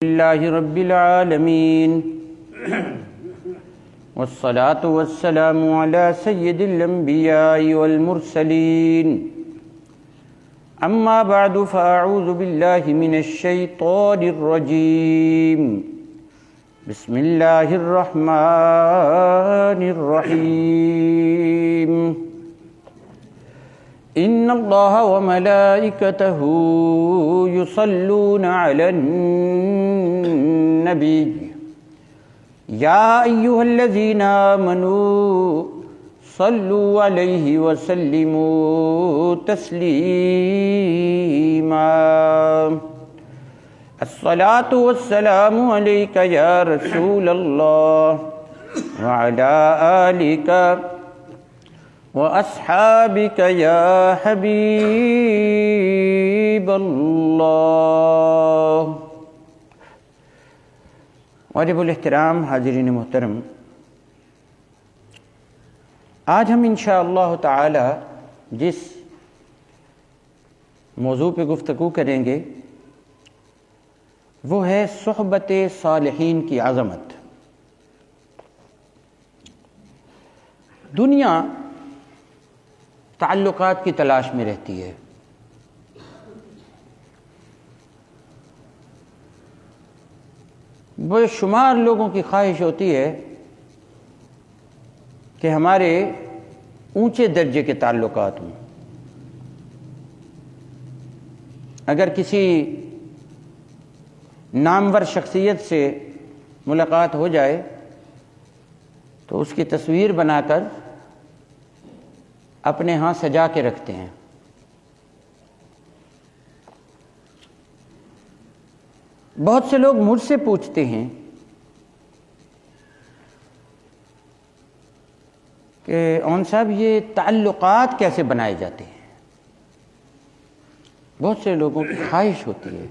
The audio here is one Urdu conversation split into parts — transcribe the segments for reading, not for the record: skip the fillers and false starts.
لله رب العالمين والصلاة والسلام على سيد الأنبياء والمرسلين أما بعد فأعوذ بالله من الشيطان الرجيم بسم الله الرحمن الرحيم إن الله وملائكته يصلون على النبي يا أيها الذين آمنوا صلوا عليه وسلموا تسليما الصلاة والسلام عليك يا رسول الله وعلى آلك وَأَصْحَابِكَ يَا حَبِيبَ اللَّهِ۔ واجب الاحترام حاضرین محترم، آج ہم انشاءاللہ تعالی جس موضوع پہ گفتگو کریں گے وہ ہے صحبت صالحین کی عظمت۔ دنیا تعلقات کی تلاش میں رہتی ہے، بے شمار لوگوں کی خواہش ہوتی ہے کہ ہمارے اونچے درجے کے تعلقات ہوں۔ اگر کسی نامور شخصیت سے ملاقات ہو جائے تو اس کی تصویر بنا کر اپنے ہاں سجا کے رکھتے ہیں۔ بہت سے لوگ مجھ سے پوچھتے ہیں کہ اون صاحب یہ تعلقات کیسے بنائے جاتے ہیں؟ بہت سے لوگوں کی خواہش ہوتی ہے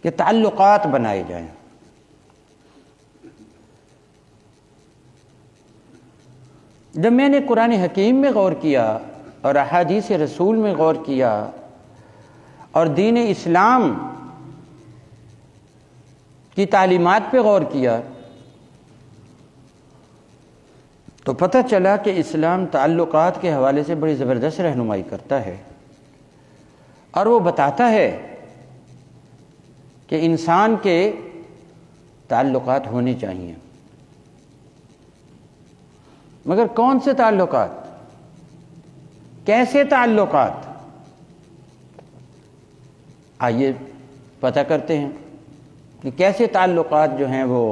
کہ تعلقات بنائے جائیں۔ جب میں نے قرآن حکیم میں غور کیا اور احادیث رسول میں غور کیا اور دین اسلام کی تعلیمات پہ غور کیا تو پتہ چلا کہ اسلام تعلقات کے حوالے سے بڑی زبردست رہنمائی کرتا ہے، اور وہ بتاتا ہے کہ انسان کے تعلقات ہونے چاہیے، مگر کون سے تعلقات، کیسے تعلقات؟ آئیے پتہ کرتے ہیں کہ کیسے تعلقات جو ہیں وہ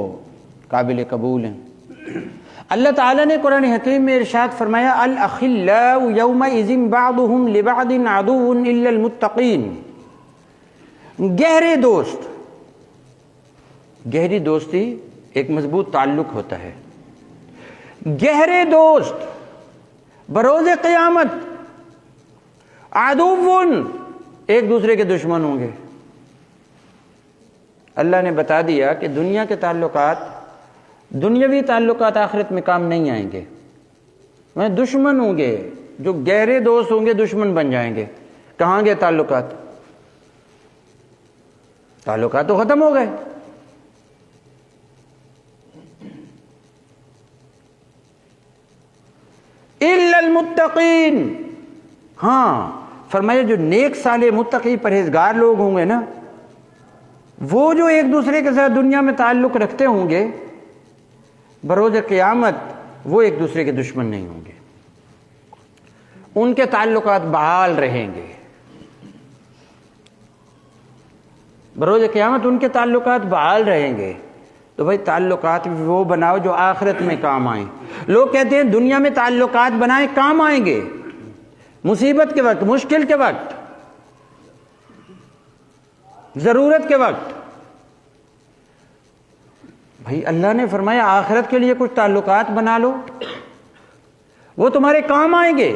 قابل قبول ہیں۔ اللہ تعالیٰ نے قرآن حکیم میں ارشاد فرمایا الاخلاء یومئذ بعضهم لبعض عدو الا المتقین۔ گہرے دوست، گہری دوستی ایک مضبوط تعلق ہوتا ہے۔ گہرے دوست بروز قیامت عدو ایک دوسرے کے دشمن ہوں گے۔ اللہ نے بتا دیا کہ دنیا کے تعلقات، دنیاوی تعلقات آخرت میں کام نہیں آئیں گے، وہ دشمن ہوں گے۔ جو گہرے دوست ہوں گے دشمن بن جائیں گے۔ کہاں گئے تعلقات؟ تعلقات تو ختم ہو گئے۔ الا المتقین، ہاں فرمایا جو نیک صالح متقی پرہیزگار لوگ ہوں گے نا، وہ جو ایک دوسرے کے ساتھ دنیا میں تعلق رکھتے ہوں گے، بروز قیامت وہ ایک دوسرے کے دشمن نہیں ہوں گے، ان کے تعلقات بحال رہیں گے۔ بروز قیامت ان کے تعلقات بحال رہیں گے۔ تو بھائی تعلقات وہ بناؤ جو آخرت میں کام آئیں۔ لوگ کہتے ہیں دنیا میں تعلقات بنائیں، کام آئیں گے مصیبت کے وقت، مشکل کے وقت، ضرورت کے وقت۔ بھائی اللہ نے فرمایا آخرت کے لیے کچھ تعلقات بنا لو، وہ تمہارے کام آئیں گے،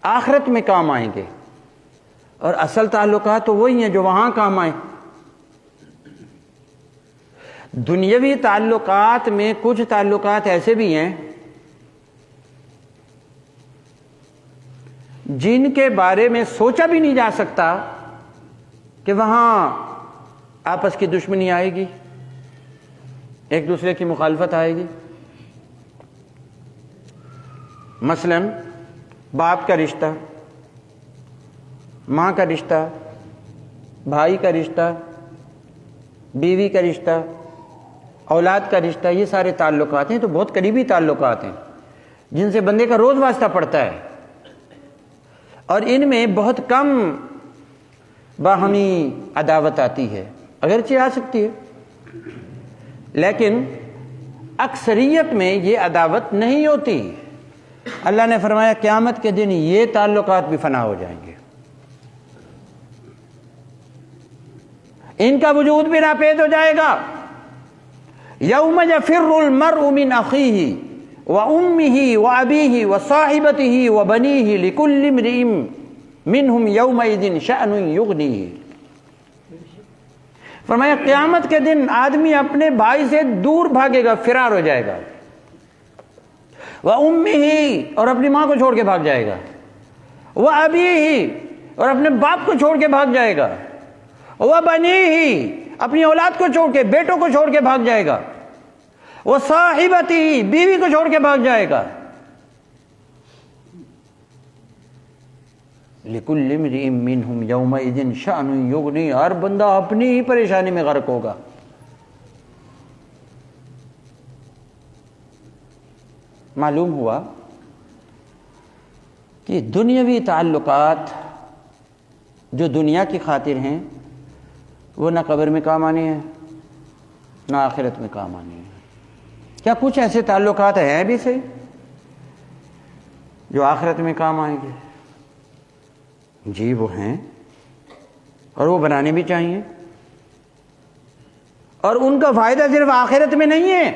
آخرت میں کام آئیں گے۔ اور اصل تعلقات تو وہی ہیں جو وہاں کام آئیں۔ دنیاوی تعلقات میں کچھ تعلقات ایسے بھی ہیں جن کے بارے میں سوچا بھی نہیں جا سکتا کہ وہاں آپس کی دشمنی آئے گی، ایک دوسرے کی مخالفت آئے گی۔ مثلا باپ کا رشتہ، ماں کا رشتہ، بھائی کا رشتہ، بیوی کا رشتہ، اولاد کا رشتہ، یہ سارے تعلقات ہیں تو بہت قریبی تعلقات ہیں جن سے بندے کا روز واسطہ پڑتا ہے، اور ان میں بہت کم باہمی عداوت آتی ہے، اگرچہ آ سکتی ہے لیکن اکثریت میں یہ عداوت نہیں ہوتی۔ اللہ نے فرمایا قیامت کے دن یہ تعلقات بھی فنا ہو جائیں گے، ان کا وجود بھی ناپید ہو جائے گا۔ یوم یفر المرء من اخیہ وامہ وابیہ وصاحبتہ وبنیہ لکل امرئ منہم یومئذ شأن یغنیہ۔ فرمایا قیامت کے دن آدمی اپنے بھائی سے دور بھاگے گا، فرار ہو جائے گا، وَأُمِّهِ اور اپنی ماں کو چھوڑ کے بھاگ جائے گا، وَأَبِيهِ اور اپنے باپ کو چھوڑ کے بھاگ جائے گا، وَبَنِيهِ اپنی اولاد کو چھوڑ کے، بیٹوں کو چھوڑ کے بھاگ جائے گا، وَصَاحِبَتِهِ بیوی کو چھوڑ کے بھاگ جائے گا۔ لِكُلِّ امْرِئٍ مِّنْهُمْ يَوْمَئِذٍ شَأْنٌ يُغْنِيهِ ہر بندہ اپنی ہی پریشانی میں غرق ہوگا۔ معلوم ہوا کہ دنیاوی تعلقات جو دنیا کی خاطر ہیں وہ نہ قبر میں کام آنے ہیں نہ آخرت میں کام آنے ہیں۔ کیا کچھ ایسے تعلقات ہیں بھی صحیح جو آخرت میں کام آئیں گے؟ جی وہ ہیں، اور وہ بنانے بھی چاہیے، اور ان کا فائدہ صرف آخرت میں نہیں ہے،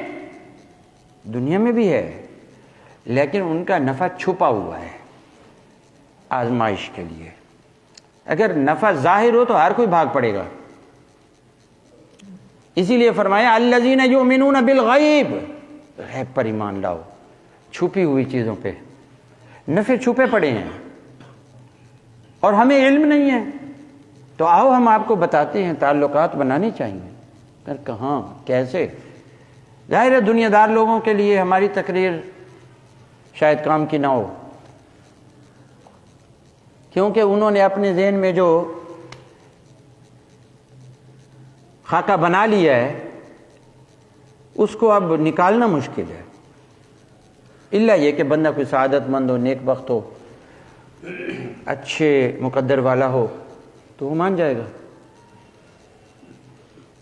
دنیا میں بھی ہے، لیکن ان کا نفع چھپا ہوا ہے آزمائش کے لیے۔ اگر نفع ظاہر ہو تو ہر کوئی بھاگ پڑے گا، اسی لیے فرمایا الذین یؤمنون بالغیب، غیب پر ایمان لاؤ، چھپی ہوئی چیزوں پہ۔ نفع چھپے پڑے ہیں اور ہمیں علم نہیں ہے، تو آؤ ہم آپ کو بتاتے ہیں تعلقات بنانے چاہیے۔ پر کہاں، کیسے؟ ظاہر ہے دنیا دار لوگوں کے لیے ہماری تقریر شاید کام کی نہ ہو، کیونکہ انہوں نے اپنے ذہن میں جو خاکہ بنا لیا ہے اس کو اب نکالنا مشکل ہے، الا یہ کہ بندہ کوئی سعادت مند ہو، نیک بخت ہو، اچھے مقدر والا ہو تو وہ مان جائے گا۔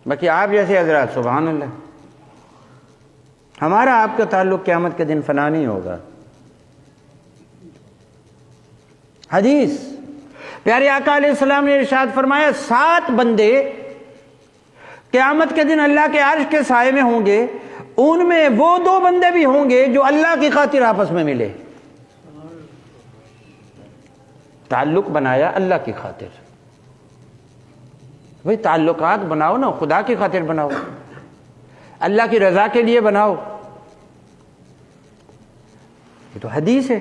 باقی آپ جیسے حضرات سبحان اللہ، ہمارا آپ کا تعلق قیامت کے دن فنا نہیں ہوگا۔ حدیث پیارے آقا علیہ السلام نے ارشاد فرمایا 7 بندے قیامت کے دن اللہ کے عرش کے سائے میں ہوں گے، ان میں وہ 2 بندے بھی ہوں گے جو اللہ کی خاطر آپس میں ملے، تعلق بنایا اللہ کی خاطر۔ بھئی تعلقات بناؤ نا، خدا کی خاطر بناؤ، اللہ کی رضا کے لیے بناؤ، یہ تو حدیث ہے،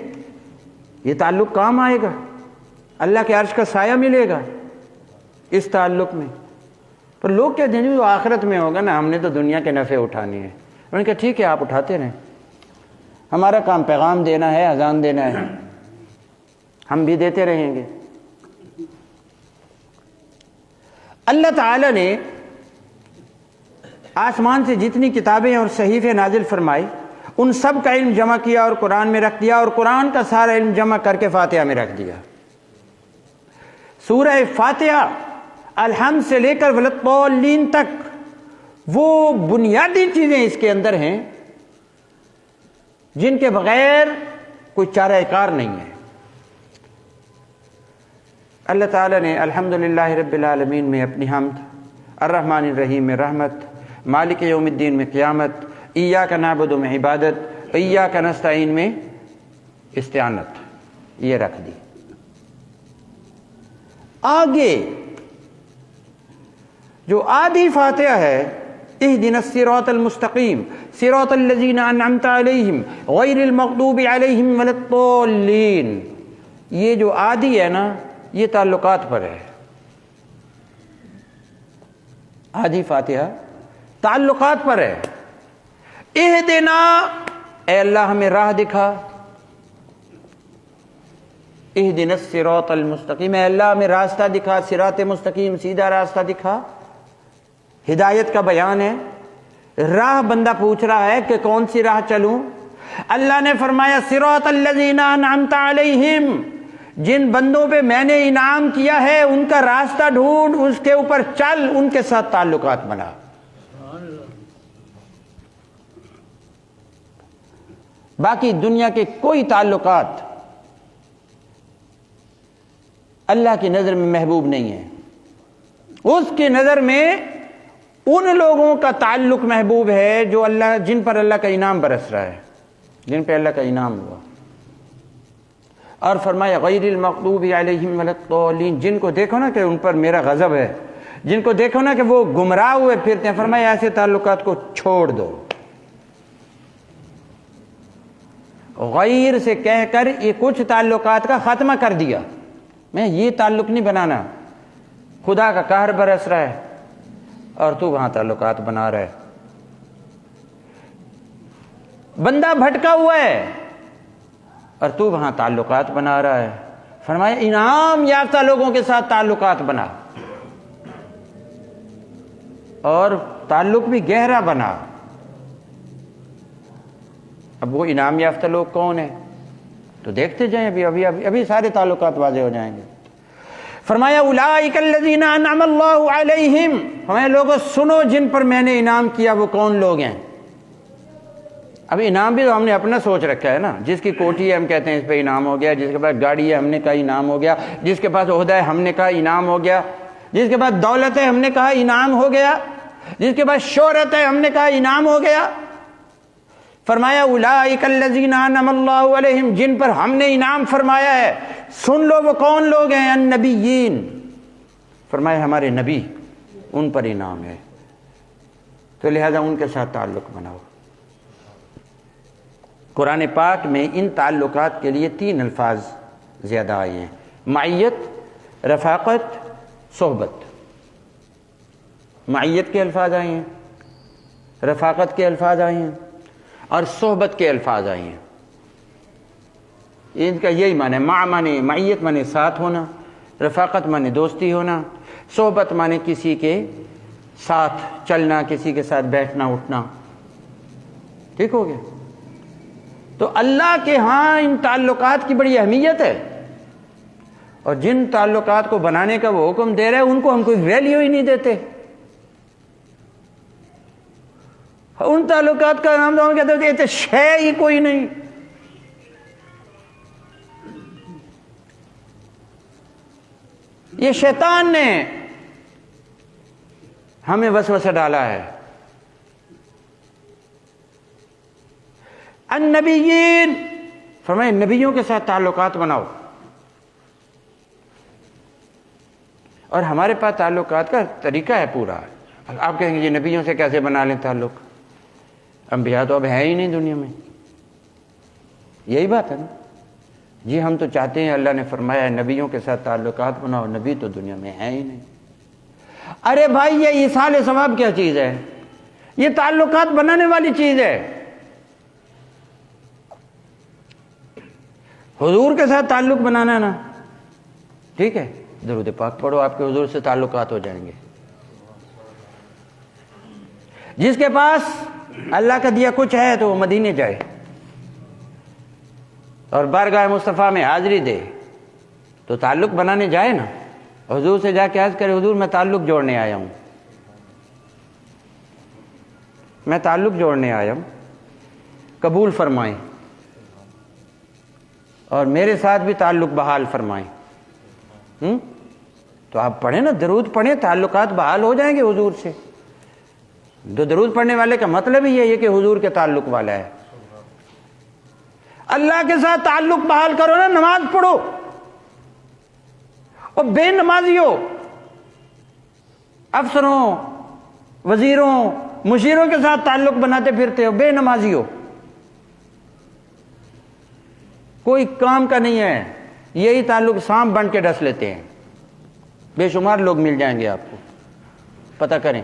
یہ تعلق کام آئے گا، اللہ کے عرش کا سایہ ملے گا اس تعلق میں۔ پر لوگ کہتے ہیں جو آخرت میں ہوگا نا، ہم نے تو دنیا کے نفع اٹھانے ہیں۔ انہوں نے کہا ٹھیک ہے آپ اٹھاتے رہیں، ہمارا کام پیغام دینا ہے، اذان دینا ہے، ہم بھی دیتے رہیں گے۔ اللہ تعالی نے آسمان سے جتنی کتابیں اور صحیفے نازل فرمائی ان سب کا علم جمع کیا اور قرآن میں رکھ دیا، اور قرآن کا سارا علم جمع کر کے فاتحہ میں رکھ دیا۔ سورہ فاتحہ الحمد سے لے کر وللضالین تک وہ بنیادی چیزیں اس کے اندر ہیں جن کے بغیر کوئی چارہ کار نہیں ہے۔ اللہ تعالیٰ نے الحمدللہ رب العالمین میں اپنی حمد، الرحمن الرحیم میں رحمت، مالک یوم الدین میں قیامت، ایاک نعبد میں عبادت، ایاک نستعین میں استعانت، یہ رکھ دی۔ آگے جو آدھی فاتحہ ہے اہدنا الصراط المستقیم صراط الذین انعمت علیہم غیر المغضوب علیہم ولا الضالین، یہ جو آدھی ہے نا یہ تعلقات پر ہے۔ آدھی فاتحہ تعلقات پر ہے. اہدنا، اے اللہ ہمیں راہ دکھا. اہدنا الصراط المستقیم، اے اللہ ہمیں راستہ دکھا، صراط مستقیم، سیدھا راستہ دکھا. ہدایت کا بیان ہے. راہ بندہ پوچھ رہا ہے کہ کون سی راہ چلوں. اللہ نے فرمایا صراط الذین انعمت علیہم، جن بندوں پہ میں نے انعام کیا ہے ان کا راستہ ڈھونڈ، اس کے اوپر چل، ان کے ساتھ تعلقات بنا. باقی دنیا کے کوئی تعلقات اللہ کی نظر میں محبوب نہیں ہے. اس کی نظر میں ان لوگوں کا تعلق محبوب ہے جو اللہ، جن پر اللہ کا انعام برس رہا ہے، جن پہ اللہ کا انعام ہوا. اور فرمایا غیر المغضوب علیہم ولا الضالین، جن کو دیکھو نا کہ ان پر میرا غضب ہے، جن کو دیکھو نا کہ وہ گمراہ ہوئے پھرتے ہیں، فرمایا ایسے تعلقات کو چھوڑ دو. غیر سے کہہ کر یہ کچھ تعلقات کا خاتمہ کر دیا. میں یہ تعلق نہیں بنانا. خدا کا قہر برس رہا ہے اور تو وہاں تعلقات بنا رہا ہے. بندہ بھٹکا ہوا ہے اور تو وہاں تعلقات بنا رہا ہے. فرمایا انعام یافتہ لوگوں کے ساتھ تعلقات بنا، اور تعلق بھی گہرا بنا. اب وہ انعام یافتہ لوگ کون ہیں تو دیکھتے جائیں، ابھی سارے تعلقات واضح ہو جائیں گے. فرمایا اولئک الذین انعم اللہ علیہم، فرمایا لوگوں سنو جن پر میں نے انعام کیا وہ کون لوگ ہیں. اب انعام بھی تو ہم نے اپنا سوچ رکھا ہے نا. جس کی کوٹھی ہے ہم کہتے ہیں اس پہ انعام ہو گیا، جس کے پاس گاڑی ہے ہم نے کہا انعام ہو گیا، جس کے پاس عہدہ ہے ہم نے کہا انعام ہو گیا، جس کے پاس دولت ہے ہم نے کہا انعام ہو گیا، جس کے پاس شہرت ہے ہم نے کہا انعام ہو گیا. فرمایا اولئک الذین انعم اللہ علیہم، جن پر ہم نے انعام فرمایا ہے. سن لو وہ کون لوگ ہیں. النبیین، فرمایا ہمارے نبی، ان پر انعام ہے، تو لہذا ان کے ساتھ تعلق بناؤ. قرآن پاک میں ان تعلقات کے لیے 3 الفاظ زیادہ آئے ہیں: معیت، رفاقت، صحبت. معیت کے الفاظ آئے ہیں، رفاقت کے الفاظ آئے ہیں، اور صحبت کے الفاظ آئے ہیں. ان کا یہی معنی ہے. معنی معیت معنی ساتھ ہونا، رفاقت معنی دوستی ہونا، صحبت معنی کسی کے ساتھ چلنا، کسی کے ساتھ بیٹھنا اٹھنا. ٹھیک ہو گیا. تو اللہ کے ہاں ان تعلقات کی بڑی اہمیت ہے، اور جن تعلقات کو بنانے کا وہ حکم دے رہے ہیں ان کو ہم کوئی ویلیو ہی نہیں دیتے. ان تعلقات کا نام تو ہم کہتے ہیں یہ تو شے ہی کوئی نہیں. یہ شیطان نے ہمیں وسوسہ ڈالا ہے. النبیین، فرمائے نبیوں کے ساتھ تعلقات بناؤ. اور ہمارے پاس تعلقات کا طریقہ ہے پورا. آپ کہیں گے جی نبیوں سے کیسے بنا لیں تعلق؟ انبیاء تو اب ہے ہی نہیں دنیا میں. یہی بات ہے نا جی. ہم تو چاہتے ہیں، اللہ نے فرمایا نبیوں کے ساتھ تعلقات بناؤ، نبی تو دنیا میں ہے ہی نہیں. ارے بھائی یہ ایصال ثواب کیا چیز ہے؟ یہ تعلقات بنانے والی چیز ہے. حضور کے ساتھ تعلق بنانا نا، ٹھیک ہے، درود پاک پڑھو، آپ کے حضور سے تعلقات ہو جائیں گے. جس کے پاس اللہ کا دیا کچھ ہے تو وہ مدینے جائے اور بارگاہ مصطفیٰ میں حاضری دے، تو تعلق بنانے جائے نا. حضور سے جا کے عرض کرے حضور میں تعلق جوڑنے آیا ہوں، میں تعلق جوڑنے آیا ہوں، قبول فرمائیں اور میرے ساتھ بھی تعلق بحال فرمائیں. تو آپ پڑھیں نا، درود پڑھیں، تعلقات بحال ہو جائیں گے حضور سے. درود پڑھنے والے کا مطلب ہی یہ ہے کہ حضور کے تعلق والا ہے. اللہ کے ساتھ تعلق بحال کرو نا، نماز پڑھو. اور بے نمازیوں، افسروں، وزیروں، مشیروں کے ساتھ تعلق بناتے پھرتے ہو، بے نمازیوں، کوئی کام کا نہیں ہے. یہی تعلق سانپ بن کے ڈس لیتے ہیں. بے شمار لوگ مل جائیں گے آپ کو، پتہ کریں.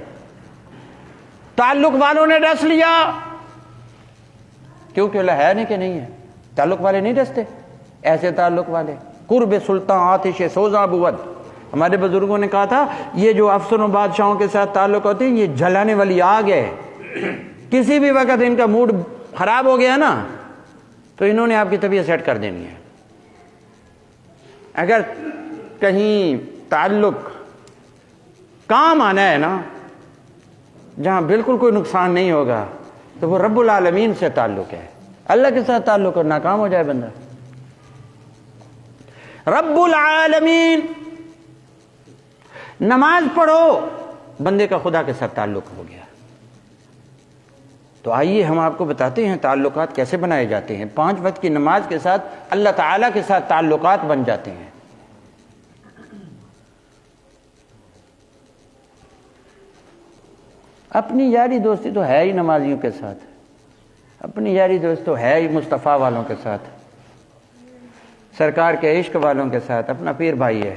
تعلق والوں نے ڈس لیا، کیونکہ اللہ ہے نہیں کہ نہیں ہے، تعلق والے نہیں ڈستے، ایسے تعلق والے قرب سلطان آتش سوزاں بود۔ ہمارے بزرگوں نے کہا تھا یہ جو افسروں بادشاہوں کے ساتھ تعلق ہوتے ہیں یہ جلانے والی آگ ہے، کسی بھی وقت ان کا موڈ خراب ہو گیا نا تو انہوں نے آپ کی طبیعت سیٹ کر دینی ہے۔ اگر کہیں تعلق کام آنا ہے نا، جہاں بالکل کوئی نقصان نہیں ہوگا، تو وہ رب العالمین سے تعلق ہے۔ اللہ کے ساتھ تعلق اور ناکام ہو جائے بندہ۔ رب العالمین، نماز پڑھو، بندے کا خدا کے ساتھ تعلق ہو گیا۔ تو آئیے ہم آپ کو بتاتے ہیں تعلقات کیسے بنائے جاتے ہیں۔ 5 وقت کی نماز کے ساتھ اللہ تعالیٰ کے ساتھ تعلقات بن جاتے ہیں۔ اپنی یاری دوستی تو ہے ہی نمازیوں کے ساتھ، اپنی یاری دوستی تو ہے ہی مصطفیٰ والوں کے ساتھ، سرکار کے عشق والوں کے ساتھ۔ اپنا پیر بھائی ہے،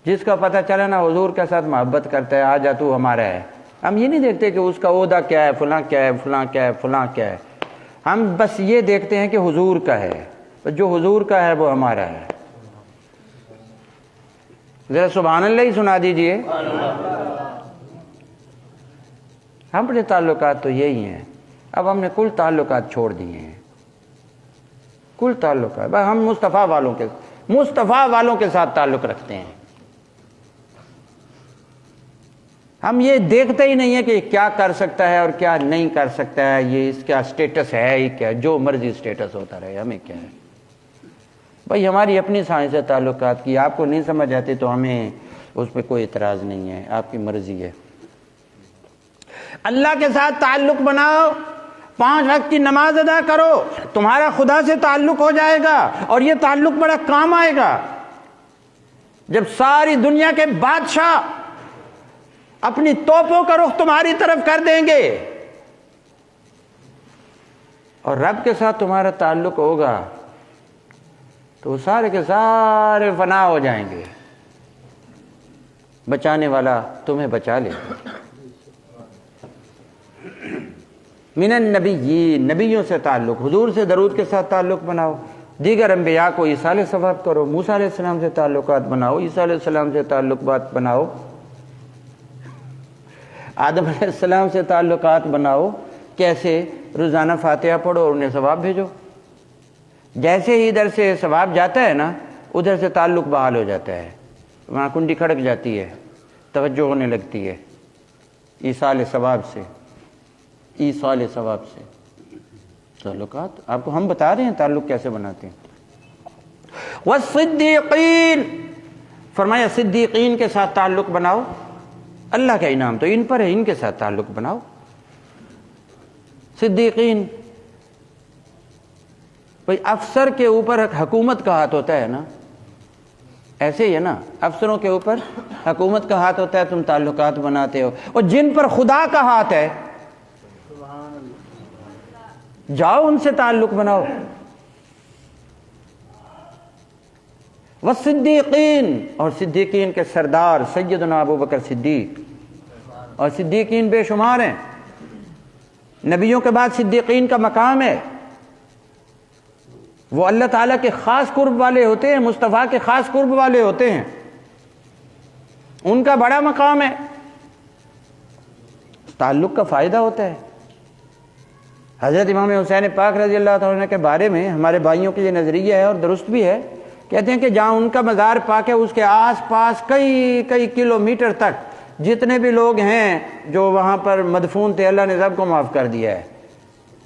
جس کا پتہ چلا نا حضور کے ساتھ محبت کرتا ہے، آ جا تو ہمارا ہے۔ ہم یہ نہیں دیکھتے کہ اس کا عہدہ کیا ہے، فلاں کیا ہے، فلاں کیا ہے، فلاں کیا ہے، ہم بس یہ دیکھتے ہیں کہ حضور کا ہے، جو حضور کا ہے وہ ہمارا ہے۔ ذرا سبحان اللہ ہی سنا دیجئے۔ ہم اپنے تعلقات تو یہی ہیں، اب ہم نے کل تعلقات چھوڑ دیے ہیں، کل تعلقات بس ہم مصطفیٰ والوں کے ساتھ تعلق رکھتے ہیں۔ ہم یہ دیکھتے ہی نہیں ہے کہ کیا کر سکتا ہے اور کیا نہیں کر سکتا ہے، یہ اس کا سٹیٹس ہے ہی کیا، جو مرضی سٹیٹس ہوتا رہے، ہمیں کیا ہے بھائی۔ ہماری اپنی سائنس ہے تعلقات کی، آپ کو نہیں سمجھ آتے تو ہمیں اس پہ کوئی اعتراض نہیں ہے، آپ کی مرضی ہے۔ اللہ کے ساتھ تعلق بناؤ، 5 وقت کی نماز ادا کرو، تمہارا خدا سے تعلق ہو جائے گا، اور یہ تعلق بڑا کام آئے گا جب ساری دنیا کے بادشاہ اپنی توپوں کا رخ تمہاری طرف کر دیں گے اور رب کے ساتھ تمہارا تعلق ہوگا تو وہ سارے کے سارے فنا ہو جائیں گے، بچانے والا تمہیں بچا لے۔ من النبیین، نبیوں سے تعلق، حضور سے درود کے ساتھ تعلق بناؤ، دیگر انبیاء کو ایصال ثواب کرو، موسیٰ علیہ السلام سے تعلقات بناؤ، عیسیٰ علیہ السلام سے تعلقات بناؤ، آدم علیہ السلام سے تعلقات بناؤ۔ کیسے؟ روزانہ فاتحہ پڑھو اور انہیں ثواب بھیجو۔ جیسے ہی ادھر سے ثواب جاتا ہے نا، ادھر سے تعلق بحال ہو جاتا ہے، وہاں کنڈی کھڑک جاتی ہے، توجہ ہونے لگتی ہے ایصال ثواب سے، ایصال ثواب سے۔ تعلقات آپ کو ہم بتا رہے ہیں تعلق کیسے بناتے ہیں۔ والصدیقین، فرمایا صدیقین کے ساتھ تعلق بناؤ، اللہ کا انعام تو ان پر ہے، ان کے ساتھ تعلق بناؤ۔ صدیقین، بھئی افسر کے اوپر حکومت کا ہاتھ ہوتا ہے نا، ایسے ہی ہے نا، افسروں کے اوپر حکومت کا ہاتھ ہوتا ہے، تم تعلقات بناتے ہو، اور جن پر خدا کا ہاتھ ہے جاؤ ان سے تعلق بناؤ۔ والصدیقین، اور صدیقین کے سردار سیدنا ابو بکر صدیق، اور صدیقین بے شمار ہیں، نبیوں کے بعد صدیقین کا مقام ہے، وہ اللہ تعالیٰ کے خاص قرب والے ہوتے ہیں، مصطفیٰ کے خاص قرب والے ہوتے ہیں، ان کا بڑا مقام ہے۔ تعلق کا فائدہ ہوتا ہے۔ حضرت امام حسین پاک رضی اللہ تعالیٰ کے بارے میں ہمارے بھائیوں کے یہ نظریہ ہے اور درست بھی ہے، کہتے ہیں کہ جہاں ان کا مزار پاک ہے اس کے آس پاس کئی کلومیٹر تک جتنے بھی لوگ ہیں جو وہاں پر مدفون تھے، اللہ نے سب کو معاف کر دیا ہے۔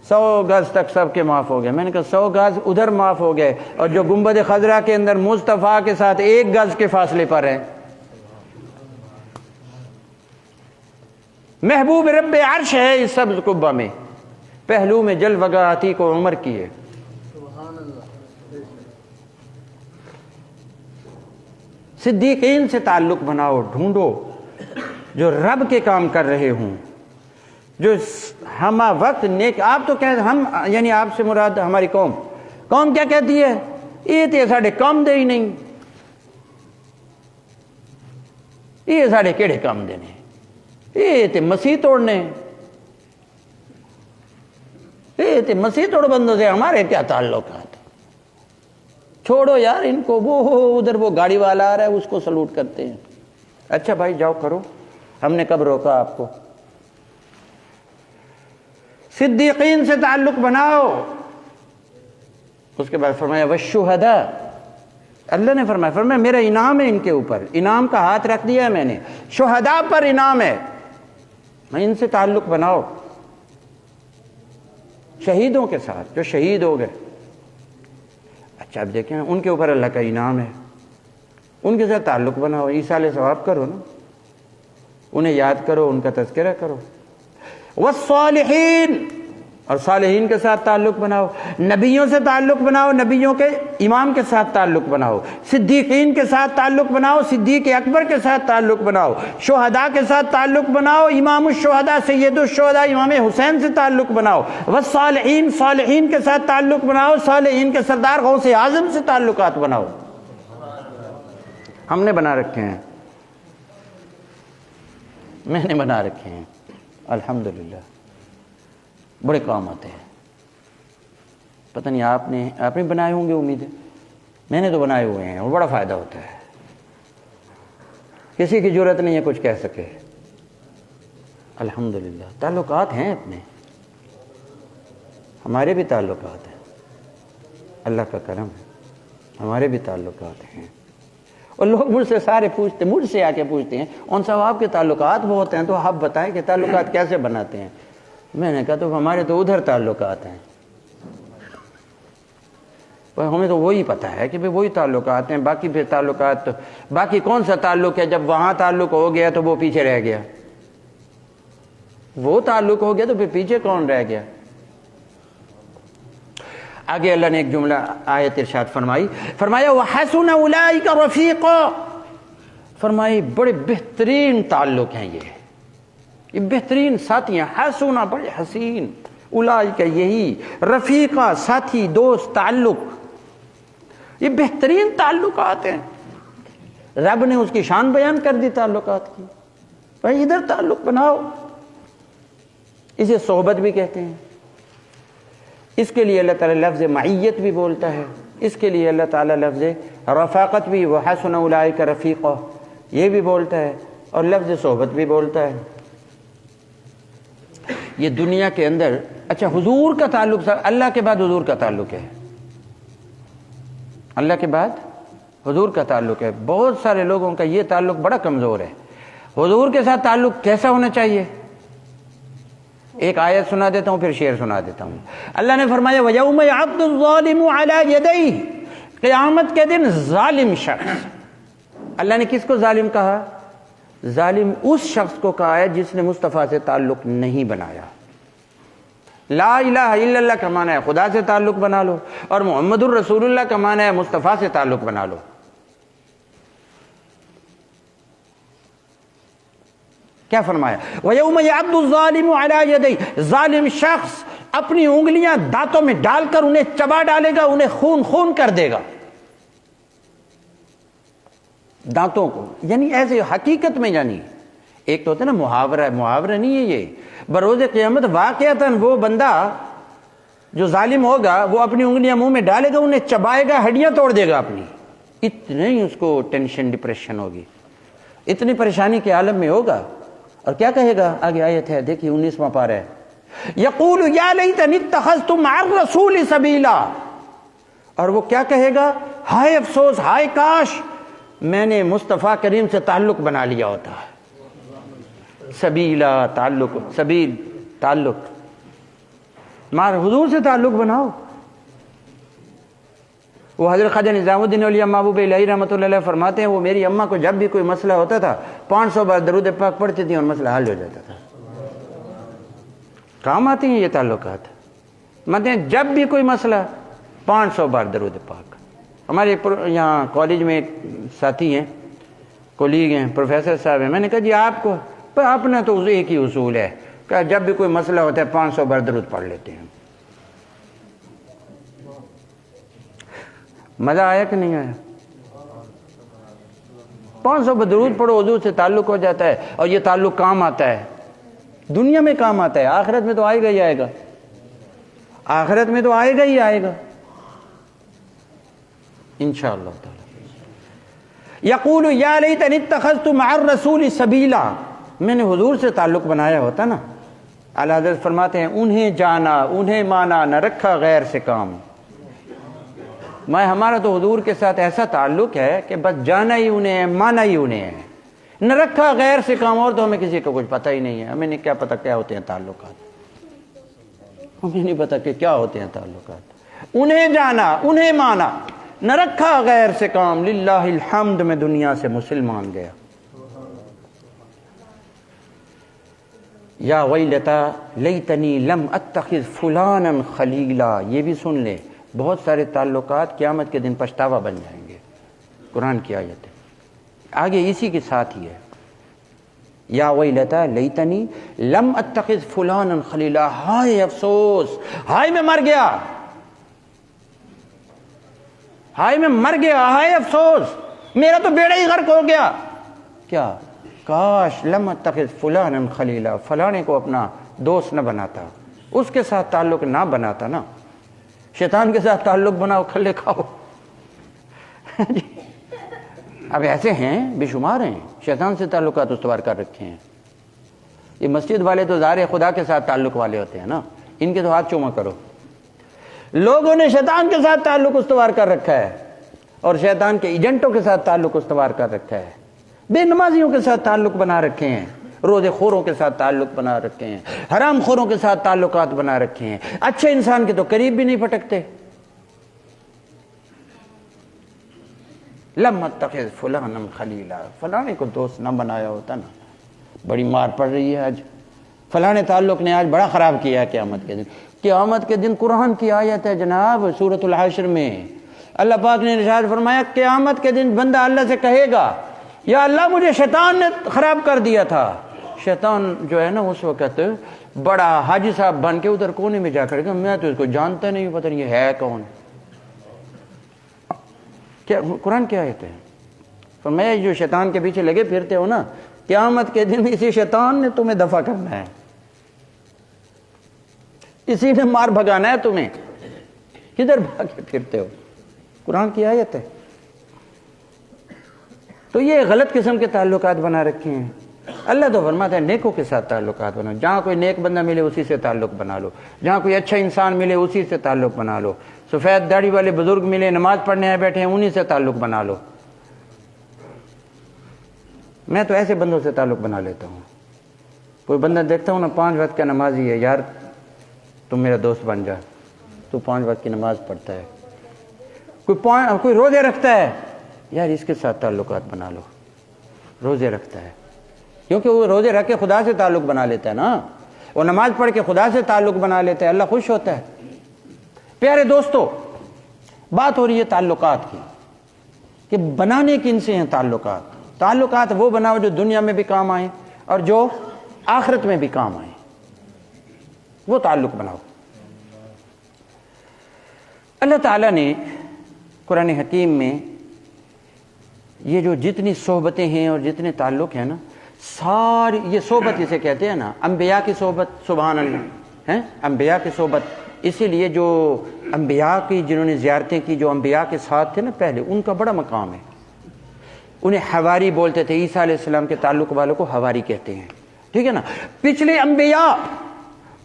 100 گز تک سب کے معاف ہو گئے۔ میں نے کہا 100 گز ادھر معاف ہو گئے، اور جو گنبد خضرا کے اندر مصطفیٰ کے ساتھ 1 گز کے فاصلے پر ہیں، محبوب رب عرش ہے اس سبز قبہ میں، پہلو میں جلوہ عتیق و عمر کی ہے۔ صدیقین سے تعلق بناؤ، ڈھونڈو جو رب کے کام کر رہے ہوں، جو ہمہ وقت نیک۔ آپ تو کہتے ہم، یعنی آپ سے مراد ہماری قوم کیا کہتی ہے؟ یہ تے ساڑھے کام دے ہی نہیں، یہ ساڑھے کیڑے کام دینے، یہ تے مسیح توڑنے، لیتے مسیح توڑ بندوں سے ہمارے کیا تعلقات؟ چھوڑو یار ان کو، وہ ادھر وہ گاڑی والا آ رہا ہے اس کو سلوٹ کرتے ہیں. اچھا بھائی جاؤ کرو، ہم نے کب روکا آپ کو؟ صدیقین سے تعلق بناؤ. اس کے بعد فرمایا والشہداء، اللہ نے فرمایا میرا انعام ہے ان کے اوپر، انعام کا ہاتھ رکھ دیا ہے میں نے، شہداء پر انعام ہے، میں ان سے تعلق بناؤ. شہیدوں کے ساتھ جو شہید ہو گئے، اچھا اب دیکھیں ان کے اوپر اللہ کا انعام ہے، ان کے ساتھ تعلق بناؤ، ایصال ثواب کرو نا، انہیں یاد کرو، ان کا تذکرہ کرو. والصالحین، اور صالحین کے ساتھ تعلق بناؤ، نبیوں سے تعلق بناؤ، نبیوں کے امام کے ساتھ تعلق بناؤ، صدیقین کے ساتھ تعلق بناؤ، صدیق اکبر کے ساتھ تعلق بناؤ، شہداء کے ساتھ تعلق بناؤ، امام الشہداء سید الشہداء امام حسین سے تعلق بناؤ. والصالحین، صالحین کے ساتھ تعلق بناؤ، صالحین کے سردار غوث اعظم سے تعلقات بناؤ. ہم نے بنا رکھے ہیں، میں نے بنا رکھے ہیں الحمدللہ، بڑے کام آتے ہیں. پتہ نہیں آپ نے بنائے ہوں گے، امید ہے. میں نے تو بنائے ہوئے ہیں اور بڑا فائدہ ہوتا ہے. کسی کی ضرورت نہیں ہے کچھ کہہ سکے. الحمدللہ تعلقات ہیں اپنے، ہمارے بھی تعلقات ہیں، اللہ کا کرم ہے، ہمارے بھی تعلقات ہیں. اور لوگ مجھ سے سارے پوچھتے، مجھ سے آ کے پوچھتے ہیں ان صاحب آپ کے تعلقات بہت ہیں تو آپ بتائیں کہ تعلقات کیسے بناتے ہیں. میں نے کہا تو ہمارے تو ادھر تعلقات ہیں، پر ہمیں تو وہی پتہ ہے کہ وہی تعلقات ہیں، باقی پھر تعلقات تو باقی کون سا تعلق ہے؟ جب وہاں تعلق ہو گیا تو وہ پیچھے رہ گیا، وہ تعلق ہو گیا تو پھر پیچھے کون رہ گیا؟ آگے اللہ نے ایک جملہ آیت ارشاد فرمایا وَحَسُنَ أُولَٰئِكَ رَفِيقًا، فرمائی بڑے بہترین تعلق ہیں یہ بہترین ساتھی ہیں. حسنا بڑے حسین، اولئک یہی، رفیقہ ساتھی دوست تعلق، یہ بہترین تعلقات ہیں. رب نے اس کی شان بیان کر دی تعلقات کی. بھائی ادھر تعلق بناؤ، اسے صحبت بھی کہتے ہیں. اس کے لیے اللہ تعالیٰ لفظ معیت بھی بولتا ہے، اس کے لیے اللہ تعالیٰ لفظ رفاقت بھی وحسن اولئک رفیقہ یہ بھی بولتا ہے، اور لفظ صحبت بھی بولتا ہے. یہ دنیا کے اندر اچھا حضور کا تعلق، اللہ کے بعد حضور کا تعلق ہے، اللہ کے بعد حضور کا تعلق ہے. بہت سارے لوگوں کا یہ تعلق بڑا کمزور ہے. حضور کے ساتھ تعلق کیسا ہونا چاہیے؟ ایک آیت سنا دیتا ہوں پھر شعر سنا دیتا ہوں. اللہ نے فرمایا وَيَوْمَ يَعَضُّ الظَّالِمُ عَلَى يَدَيْهِ، قیامت کے دن ظالم شخص، اللہ نے کس کو ظالم کہا؟ ظالم اس شخص کو کہا ہے جس نے مصطفیٰ سے تعلق نہیں بنایا. لا الہ الا اللہ کا معنی ہے خدا سے تعلق بنا لو، اور محمد الرسول اللہ کا معنی ہے مصطفیٰ سے تعلق بنا لو. کیا فرمایا؟ وَيَوْمَ يَعَضُّ الظَّالِمُ عَلَى يَدَيْهِ، ظالم شخص اپنی انگلیاں دانتوں میں ڈال کر انہیں چبا ڈالے گا، انہیں خون کر دے گا دانتوں کو. یعنی ایسے حقیقت میں، یعنی ایک تو ہوتا ہے نا محاورہ، محاورہ نہیں ہے یہ، بروز قیامت واقعتاً وہ بندہ جو ظالم ہوگا وہ اپنی انگلیاں منہ میں ڈالے گا، انہیں چبائے گا، ہڈیاں توڑ دے گا اپنی. اتنے ہی اس کو ٹینشن ڈپریشن ہوگی، اتنی پریشانی کے عالم میں ہوگا. اور کیا کہے گا؟ آگے آیت ہے دیکھیے 19واں پارہ ہے. یقول یا لیتنی اتخذت مع الرسول سبیلا، اور وہ کیا کہے گا؟ ہائے افسوس، ہائے کاش میں نے مصطفیٰ کریم سے تعلق بنا لیا ہوتا. سبیلا تعلق، سبیل تعلق، مار حضور سے تعلق بناؤ. وہ حضرت خواجہ نظام الدین اولیاء محبوب الہی رحمۃ اللہ علیہ فرماتے ہیں وہ میری اماں کو جب بھی کوئی مسئلہ ہوتا تھا 500 بار درود پاک پڑھتی تھی اور مسئلہ حل ہو جاتا تھا. کام آتی ہیں یہ تعلقات. مطلب جب بھی کوئی مسئلہ 500 بار درود پاک. ہمارے یہاں کالج میں ایک ساتھی ہیں، کولیگ ہیں، پروفیسر صاحب ہیں. میں نے کہا جی آپ کو، اپنا تو ایک ہی اصول ہے کہ جب بھی کوئی مسئلہ ہوتا ہے 500 بار درود پڑھ لیتے ہیں. مزہ آیا کہ نہیں آیا؟ 500 بار درود پڑھو، حضور سے تعلق ہو جاتا ہے. اور یہ تعلق کام آتا ہے، دنیا میں کام آتا ہے، آخرت میں تو آئے گا ہی آئے گا. آخرت میں تو آئے گا ہی آئے گا انشاءاللہ تعالی۔ یقول یا لیتنی اتخذت مع الرسول سبیلا، میں نے حضور سے تعلق بنایا ہوتا نا۔ اعلیٰ حضرت فرماتے ہیں انہیں جانا انہیں مانا نہ رکھا غیر سے کام۔ ہمارا تو حضور کے ساتھ ایسا تعلق ہے کہ بس جانا ہی انہیں ہے، مانا ہی انہیں ہے، نہ رکھا غیر سے کام۔ اور تو ہمیں کسی کو کچھ پتہ ہی نہیں ہے، ہمیں نہیں کیا پتہ کیا ہوتے ہیں تعلقات، ہمیں نہیں پتہ کہ کیا ہوتے ہیں تعلقات۔ انہیں جانا انہیں مانا نہ رکھا غیر سے کام، للہ الحمد میں دنیا سے مسلمان گیا۔ یا ویلتا لیتنی لم اتخذ فلانا خلیلا، یہ بھی سن لے، بہت سارے تعلقات قیامت کے دن پچھتاوا بن جائیں گے۔ قرآن کی آیت ہے آگے اسی کے ساتھ ہی ہے، یا ویلتا لیتنی لم اتخذ فلانا خلیلا، ہائے افسوس، ہائے میں مر گیا، ہائے میں مر گیا، ہائے افسوس، میرا تو بیڑا ہی غرق ہو گیا۔ کیا؟ کاش لم اتخذ فلانا خلیلا، فلانے کو اپنا دوست نہ بناتا، اس کے ساتھ تعلق نہ بناتا نا۔ شیطان کے ساتھ تعلق بناؤ، کھلے کھاؤ۔ اب ایسے ہیں بے شمار ہیں شیطان سے تعلقات استوار کر رکھے ہیں۔ یہ مسجد والے تو ظاہر خدا کے ساتھ تعلق والے ہوتے ہیں نا، ان کے تو ہاتھ چوما کرو۔ لوگوں نے شیطان کے ساتھ تعلق استوار کر رکھا ہے، اور شیطان کے ایجنٹوں کے ساتھ تعلق استوار کر رکھا ہے، بے نمازیوں کے ساتھ تعلق بنا رکھے ہیں، روزے خوروں کے ساتھ تعلق بنا رکھے ہیں، حرام خوروں کے ساتھ تعلقات بنا رکھے ہیں، اچھے انسان کے تو قریب بھی نہیں پھٹکتے۔ لم اتخذ فلانا خلیلا، فلانے کو دوست نہ بنایا ہوتا نا۔ بڑی مار پڑ رہی ہے آج، فلانے تعلق نے آج بڑا خراب کیا ہے قیامت کے دن۔ قیامت کے دن قرآن کی آیت ہے جناب، سورۃ الحشر میں اللہ پاک نے ارشاد فرمایا قیامت کے دن بندہ اللہ سے کہے گا یا اللہ مجھے شیطان نے خراب کر دیا تھا۔ شیطان جو ہے نا اس وقت بڑا حاجی صاحب بن کے ادھر کونے میں جا کر کہ میں تو اس کو جانتا نہیں، پتہ نہیں یہ ہے کون۔ کیا قرآن کی آیت ہے؟ فرمایا جو شیطان کے پیچھے لگے پھرتے ہو نا، قیامت کے دن اسی شیطان نے تمہیں دفع کرنا ہے، اسی نے مار بھگانا ہے تمہیں، کدھر بھاگے پھرتے ہو؟ قرآن کی آیت ہے۔ تو یہ غلط قسم کے تعلقات بنا رکھے ہیں۔ اللہ تو فرماتا ہے نیکوں کے ساتھ تعلقات بناؤ، جہاں کوئی نیک بندہ ملے اسی سے تعلق بنا لو، جہاں کوئی اچھا انسان ملے اسی سے تعلق بنا لو، سفید داڑھی والے بزرگ ملے نماز پڑھنے آئے بیٹھے ہیں انہی سے تعلق بنا لو۔ میں تو ایسے بندوں سے تعلق بنا لیتا ہوں، کوئی بندہ دیکھتا ہوں نا 5 وقت کا نمازی ہے، یار تم میرا دوست بن جا، تو 5 وقت کی نماز پڑھتا ہے، کوئی روزے رکھتا ہے، یار اس کے ساتھ تعلقات بنا لو، روزے رکھتا ہے، کیونکہ وہ روزے رکھ کے خدا سے تعلق بنا لیتا ہے نا، وہ نماز پڑھ کے خدا سے تعلق بنا لیتا ہے، اللہ خوش ہوتا ہے۔ پیارے دوستو، بات ہو رہی ہے تعلقات کی کہ بنانے کن سے ہیں تعلقات۔ تعلقات وہ بناؤ جو دنیا میں بھی کام آئیں اور جو آخرت میں بھی کام آئیں، وہ تعلق بناؤ۔ اللہ تعالیٰ نے قرآن حکیم میں یہ جو جتنی صحبتیں ہیں اور جتنے تعلق ہیں نا، ساری یہ صحبت اسے کہتے ہیں نا، انبیاء کی صحبت، سبحان اللہ ہیں، انبیاء کی صحبت۔ اسی لیے جو انبیاء کی جنہوں نے زیارتیں کی، جو انبیاء کے ساتھ تھے نا پہلے، ان کا بڑا مقام ہے۔ انہیں حواری بولتے تھے، عیسیٰ علیہ السلام کے تعلق والوں کو حواری کہتے ہیں، ٹھیک ہے نا۔ پچھلے انبیاء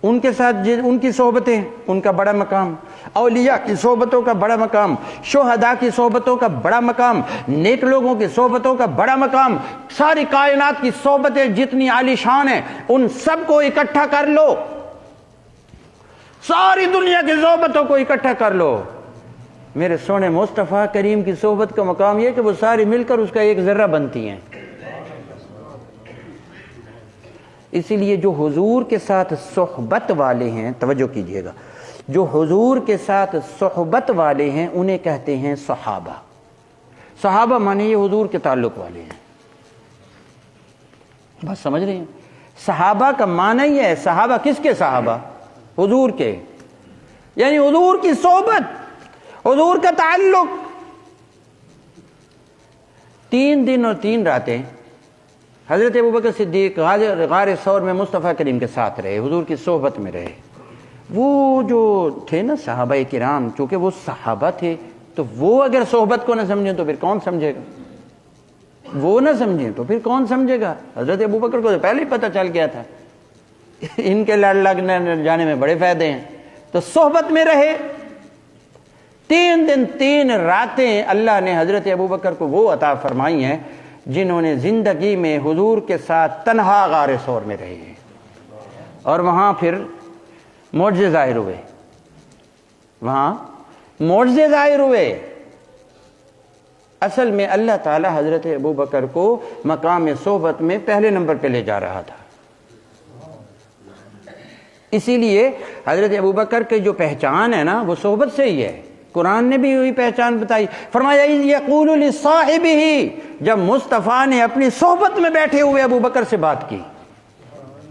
ان کے ساتھ ان کی صحبتیں، ان کا بڑا مقام، اولیاء کی صحبتوں کا بڑا مقام، شہداء کی صحبتوں کا بڑا مقام، نیک لوگوں کی صحبتوں کا بڑا مقام، ساری کائنات کی صحبتیں جتنی عالی شان ہیں ان سب کو اکٹھا کر لو، ساری دنیا کی صحبتوں کو اکٹھا کر لو۔ میرے سونے مصطفیٰ کریم کی صحبت کا مقام یہ کہ وہ ساری مل کر اس کا ایک ذرہ بنتی ہیں۔ اسی لیے جو حضور کے ساتھ صحبت والے ہیں، توجہ کیجئے گا، جو حضور کے ساتھ صحبت والے ہیں انہیں کہتے ہیں صحابہ۔ صحابہ مانے یہ حضور کے تعلق والے ہیں، بس سمجھ رہے ہیں؟ صحابہ کا معنی یہ ہے، صحابہ کس کے صحابہ؟ حضور کے، یعنی حضور کی صحبت، حضور کا تعلق۔ 3 دن اور 3 راتیں حضرت ابوبکر صدیق غار ثور میں مصطفیٰ کریم کے ساتھ رہے، حضور کی صحبت میں رہے، وہ جو تھے نا صحابہ کرام، چونکہ وہ صحابہ تھے تو وہ اگر صحبت کو نہ سمجھیں تو پھر کون سمجھے گا؟ وہ نہ سمجھیں تو پھر کون سمجھے گا؟ حضرت ابوبکر کو تو پہلے ہی پتہ چل گیا تھا ان کے لڑ لگنے جانے میں بڑے فائدے ہیں، تو صحبت میں رہے۔ 3 دن 3 راتیں اللہ نے حضرت ابوبکر کو وہ عطا فرمائی ہیں جنہوں نے زندگی میں حضور کے ساتھ تنہا غار ثور میں رہے ہیں، اور وہاں پھر معجزے ظاہر ہوئے، وہاں معجزے ظاہر ہوئے۔ اصل میں اللہ تعالی حضرت ابوبکر کو مقام صحبت میں پہلے نمبر پہ لے جا رہا تھا، اسی لیے حضرت ابوبکر کی جو پہچان ہے نا وہ صحبت سے ہی ہے۔ قرآن نے بھی وہی پہچان بتائی، فرمایا اذ یقول لصاحبہ، جب مصطفیٰ نے اپنی صحبت میں بیٹھے ہوئے ابوبکر سے بات کی،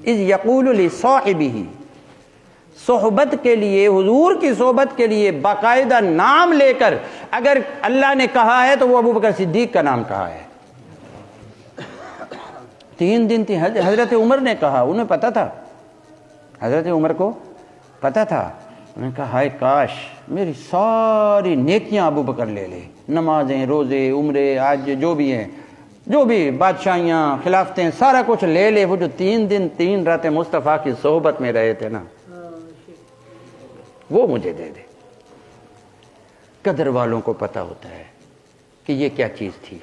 اذ یقول لصاحبہ، صحبت کے لیے، حضور کی صحبت کے لیے باقاعدہ نام لے کر اگر اللہ نے کہا ہے تو وہ ابوبکر صدیق کا نام کہا ہے۔ 3 دن تھی، حضرت عمر نے کہا، انہیں پتا تھا، حضرت عمر کو پتا تھا، انہوں نے کہا ہائے کاش میری ساری نیکیاں ابوبکر لے لے، نمازیں، روزے، عمرے، آج جو بھی ہیں، جو بھی بادشاہیاں، خلافتیں، سارا کچھ لے لے، وہ جو 3 دن 3 راتیں مصطفیٰ کی صحبت میں رہے تھے نا وہ مجھے دے دے۔ قدر والوں کو پتہ ہوتا ہے کہ یہ کیا چیز تھی،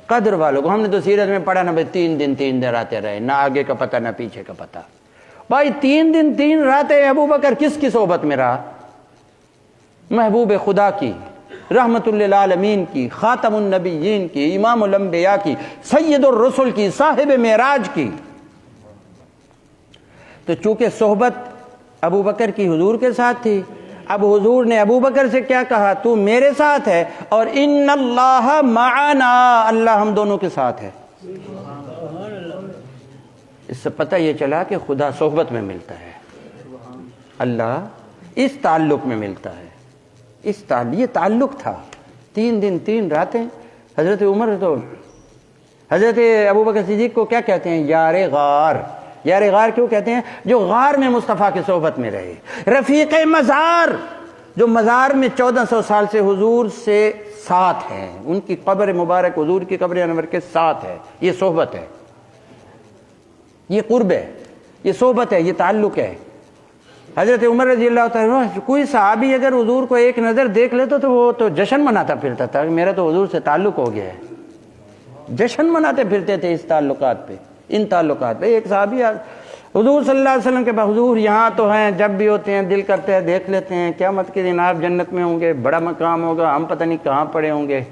قدر والوں کو۔ ہم نے تو سیرت میں پڑھا نا بھائی 3 دن 3 راتیں رہے، نہ آگے کا پتہ نہ پیچھے کا پتہ۔ بھائی 3 دن 3 راتیں ابوبکر کس کی صحبت میں رہا؟ محبوب خدا کی، رحمت للعالمین کی، خاتم النبیین کی، امام الانبیاء کی، سید الرسل کی، صاحب معراج کی۔ تو چونکہ صحبت ابوبکر کی حضور کے ساتھ تھی، اب حضور نے ابوبکر سے کیا کہا؟ تو میرے ساتھ ہے، اور ان اللہ معنا، اللہ ہم دونوں کے ساتھ ہے۔ اس سے پتہ یہ چلا کہ خدا صحبت میں ملتا ہے، اللہ اس تعلق میں ملتا ہے، یہ تعلق تھا۔ 3 دن 3 راتیں حضرت عمر تو حضرت ابوبکر صدیق کو کیا کہتے ہیں؟ یار غار۔ یار غار کیوں کہتے ہیں؟ جو غار میں مصطفیٰ کی صحبت میں رہے، رفیق مزار، جو مزار میں 1400 سال سے حضور سے ساتھ ہیں، ان کی قبر مبارک حضور کی قبر انور کے ساتھ ہے۔ یہ صحبت ہے، یہ قرب ہے، یہ صحبت ہے، یہ تعلق ہے۔ حضرت عمر رضی اللہ تعالیٰ عنہ، کوئی صحابی اگر حضور کو ایک نظر دیکھ لیتا تو وہ تو جشن مناتا پھرتا تھا کہ میرا تو حضور سے تعلق ہو گیا ہے، جشن مناتے پھرتے تھے اس تعلقات پہ، ان تعلقات پہ۔ ایک صحابی حضور صلی اللہ علیہ وسلم کے پاس، حضور یہاں تو ہیں، جب بھی ہوتے ہیں دل کرتے ہیں دیکھ لیتے ہیں، قیامت کے دن آپ جنت میں ہوں گے، بڑا مقام ہوگا، ہم پتہ نہیں کہاں پڑے ہوں گے،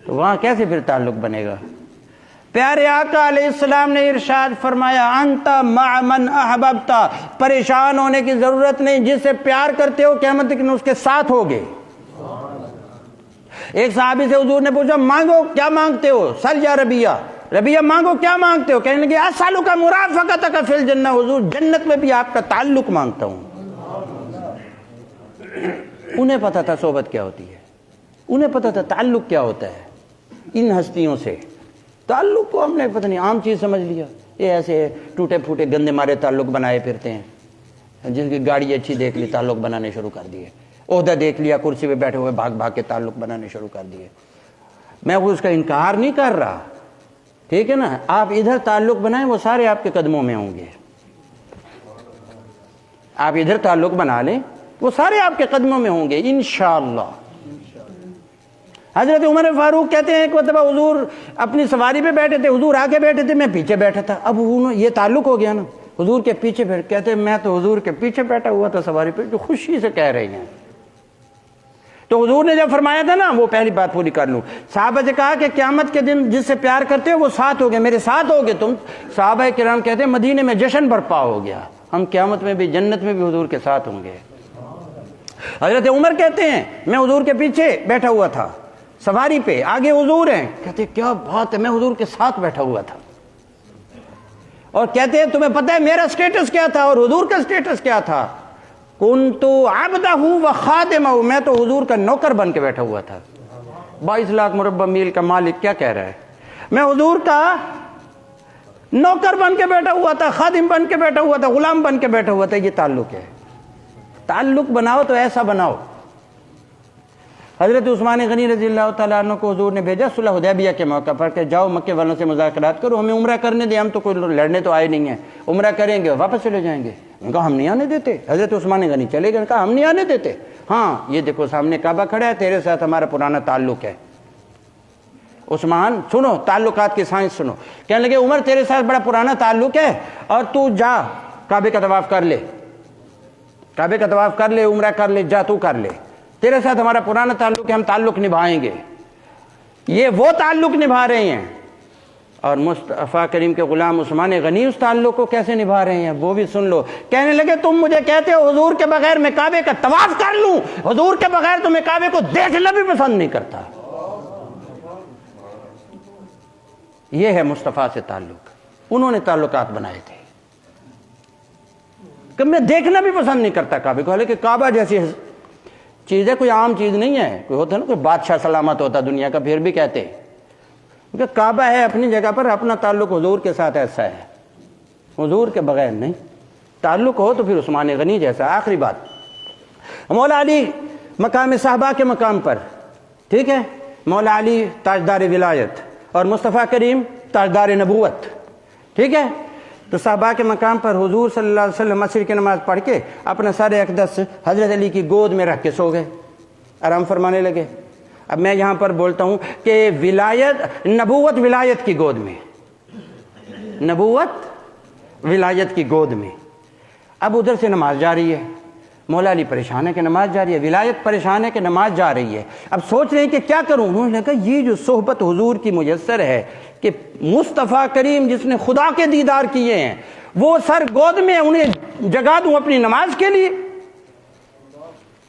تو وہاں کیسے پھر تعلق بنے گا؟ پیارے آقا علیہ السلام نے ارشاد فرمایا انت مع من احببت، پریشان ہونے کی ضرورت نہیں، جس سے پیار کرتے ہو قیامت کے دن اس کے ساتھ ہوگے۔ ایک صحابی سے حضور نے پوچھا مانگو کیا مانگتے ہو؟ سل یا ربیہ، ربیہ مانگو کیا مانگتے ہو؟ کہنے لگے اسالک مرافقتک فی الجنہ، حضور جنت میں بھی آپ کا تعلق مانگتا ہوں۔ انہیں پتا تھا صحبت کیا ہوتی ہے، انہیں پتا تھا تعلق کیا ہوتا ہے ان ہستیوں سے۔ تعلق کو ہم نے پتہ نہیں عام چیز سمجھ لیا، یہ ایسے ٹوٹے پھوٹے گندے مارے تعلق بنائے پھرتے ہیں، جن کی گاڑی اچھی دیکھ لی تعلق بنانے شروع کر دیے، عہدہ دیکھ لیا کرسی پہ بیٹھے ہوئے بھاگ بھاگ کے تعلق بنانے شروع کر دیے۔ میں اس کا انکار نہیں کر رہا، ٹھیک ہے نا، آپ ادھر تعلق بنائیں وہ سارے آپ کے قدموں میں ہوں گے، آپ ادھر تعلق بنا لیں وہ سارے آپ کے قدموں میں ہوں گے انشاءاللہ۔ حضرت عمر فاروق کہتے ہیں ایک مرتبہ حضور اپنی سواری پہ بیٹھے تھے، حضور آگے بیٹھے تھے، میں پیچھے بیٹھا تھا، اب یہ تعلق ہو گیا نا، حضور کے پیچھے بیٹھ، کہتے ہیں میں تو حضور کے پیچھے بیٹھا ہوا تھا سواری پہ، جو خوشی سے کہہ رہی ہیں۔ تو حضور نے جب فرمایا تھا نا، وہ پہلی بات پوری کر لوں، صحابہ سے کہا کہ قیامت کے دن جس سے پیار کرتے ہو وہ ساتھ ہوگے، میرے ساتھ ہوگے تم۔ صحابہ کرام کہتے ہیں مدینے میں جشن برپا ہو گیا، ہم قیامت میں بھی جنت میں بھی حضور کے ساتھ ہوں گے۔ حضرت عمر کہتے ہیں میں حضور کے پیچھے بیٹھا ہوا تھا سواری پہ، آگے حضور ہیں، کہتے ہیں کیا بات ہے، میں حضور کے ساتھ بیٹھا ہوا تھا۔ اور کہتے ہیں تمہیں پتہ ہے میرا سٹیٹس کیا تھا اور حضور کا سٹیٹس کیا تھا؟ کنت عبدہ و خادمہ، میں تو حضور کا نوکر بن کے بیٹھا ہوا تھا۔ 22 لاکھ مربع میل کا مالک کیا کہہ رہا ہے؟ میں حضور کا نوکر بن کے بیٹھا ہوا تھا, خادم بن کے بیٹھا ہوا تھا, غلام بن کے بیٹھا ہوا تھا. یہ تعلق ہے. تعلق بناؤ تو ایسا بناؤ. حضرت عثمان غنی رضی اللہ تعالیٰ عنہ کو حضور نے بھیجا صلح حدیبیہ کے موقع پر کہ جاؤ مکے والوں سے مذاکرات کرو, ہمیں عمرہ کرنے دیں, ہم تو کوئی لڑنے تو آئے نہیں ہیں, عمرہ کریں گے واپس چلے جائیں گے. ان کا ہم نہیں آنے دیتے. حضرت عثمان غنی چلے گئے, کہا ہم نہیں آنے دیتے. ہاں یہ دیکھو سامنے کعبہ کھڑا ہے, تیرے ساتھ ہمارا پرانا تعلق ہے. عثمان سنو, تعلقات کی سائنس سنو. کہنے لگے عمر تیرے ساتھ بڑا پرانا تعلق ہے, اور تو جا کعبے کا طواف کر لے, کعبے کا طواف کر لے, عمرہ کر لے, جا تو کر لے, تیرے ساتھ ہمارا پرانا تعلق ہے, ہم تعلق نبھائیں گے. یہ وہ تعلق نبھا رہے ہیں. اور مصطفیٰ کریم کے غلام عثمان غنی اس تعلق کو کیسے نبھا رہے ہیں وہ بھی سن لو. کہنے لگے تم مجھے کہتے ہو حضور کے بغیر میں کعبے کا طواف کر لوں, حضور کے بغیر تو میں کعبے کو دیکھنا بھی پسند نہیں کرتا. یہ ہے مصطفیٰ سے تعلق. انہوں نے تعلقات بنائے تھے کہ میں دیکھنا بھی پسند نہیں کرتا کعبے کو. حالانکہ کعبہ جیسی چیز ہے, کوئی عام چیز نہیں ہے. کوئی ہوتا ہے نا کوئی بادشاہ سلامت ہوتا دنیا کا, پھر بھی کہتے ہیں کہ کعبہ ہے اپنی جگہ پر, اپنا تعلق حضور کے ساتھ ایسا ہے, حضور کے بغیر نہیں. تعلق ہو تو پھر عثمان غنی جیسا. آخری بات, مولا علی مقام صحابہ کے مقام پر, ٹھیک ہے, مولا علی تاجدار ولایت اور مصطفیٰ کریم تاجدار نبوت, ٹھیک ہے. تو صحابہ کے مقام پر حضور صلی اللہ علیہ وسلم عصر کی نماز پڑھ کے اپنا سر اقدس حضرت علی کی گود میں رکھ کے سو گئے, آرام فرمانے لگے. اب میں یہاں پر بولتا ہوں کہ ولایت, نبوت ولایت کی گود میں, نبوت ولایت کی گود میں. اب ادھر سے نماز جا رہی ہے, مولا علی پریشان ہے کہ نماز جا رہی ہے, ولایت پریشان ہے کہ نماز جا رہی ہے. اب سوچ رہے ہیں کہ کیا کروں. انہوں نے کہا یہ جو صحبت حضور کی میسر ہے کہ مصطفیٰ کریم جس نے خدا کے دیدار کیے ہیں وہ سر گود میں, انہیں جگا دوں اپنی نماز کے لیے.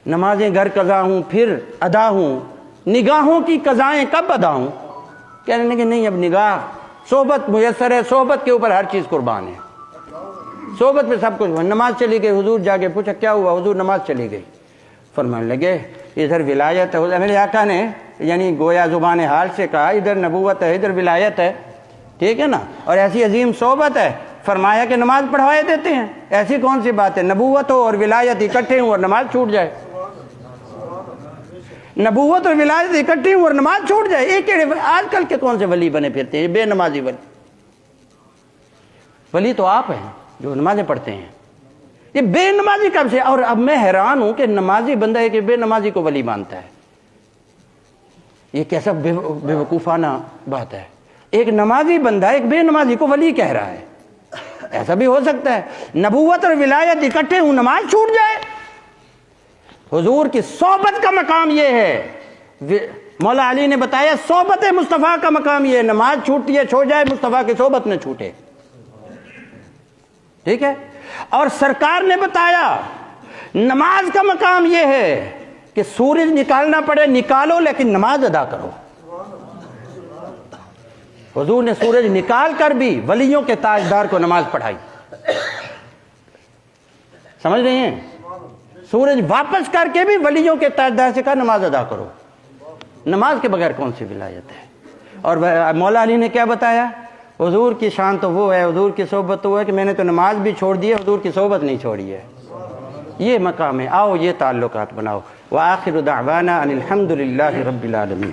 نمازیں گھر قضا ہوں پھر ادا ہوں, نگاہوں کی قضائیں کب ادا ہوں. کہنے لگے نہیں, اب نگاہ صحبت میسر ہے, صحبت کے اوپر ہر چیز قربان ہے, صحبت پہ سب کچھ. نماز چلی گئی, حضور جا کے پوچھا کیا ہوا, حضور نماز چلی گئی. فرمانے لگے ادھر ولایت ہے, میرے آقا نے یعنی گویا زبان حال سے کہا ادھر نبوت ہے ادھر ولایت ہے, ٹھیک ہے نا, اور ایسی عظیم صحبت ہے. فرمایا کہ نماز پڑھوائے دیتے ہیں, ایسی کون سی بات ہے, نبوت ہو اور ولایت اکٹھے ہوں اور نماز چھوٹ جائے. نبوت اور ولایت اکٹھی ہوں اور نماز چھوٹ جائے. ایک آج کل کے کون سے ولی بنے پھرتے ہیں, بے نمازی ولی. ولی تو آپ ہیں جو نمازیں پڑھتے ہیں, یہ بے نمازی کب سے. اور اب میں حیران ہوں کہ نمازی بندہ ہے کہ بے نمازی کو ولی مانتا ہے. یہ کیسا بے وقوفانہ بات ہے. ایک نمازی بندہ ایک بے نمازی کو ولی کہہ رہا ہے, ایسا بھی ہو سکتا ہے. نبوت اور ولایت اکٹھے ہوں نماز چھوٹ جائے. حضور کی صحبت کا مقام یہ ہے. مولا علی نے بتایا صحبت مصطفیٰ کا مقام یہ ہے, نماز چھوٹتی ہے چھوڑ جائے, مصطفیٰ کی صحبت نہ چھوٹے, ٹھیک ہے. اور سرکار نے بتایا نماز کا مقام یہ ہے کہ سورج نکالنا پڑے نکالو لیکن نماز ادا کرو. حضور نے سورج نکال کر بھی ولیوں کے تاجدار کو نماز پڑھائی. سمجھ رہے ہیں, سورج واپس کر کے بھی ولیوں کے تاجدار سے کہا نماز ادا کرو. نماز کے بغیر کون سی ولایت ہے. اور مولا علی نے کیا بتایا, حضور کی شان تو وہ ہے, حضور کی صحبت تو وہ ہے کہ میں نے تو نماز بھی چھوڑ دی ہے, حضور کی صحبت نہیں چھوڑی ہے. یہ مقام ہے. آؤ یہ تعلقات بناؤ. وآخر دعوانا ان الحمد للہ رب العالمین.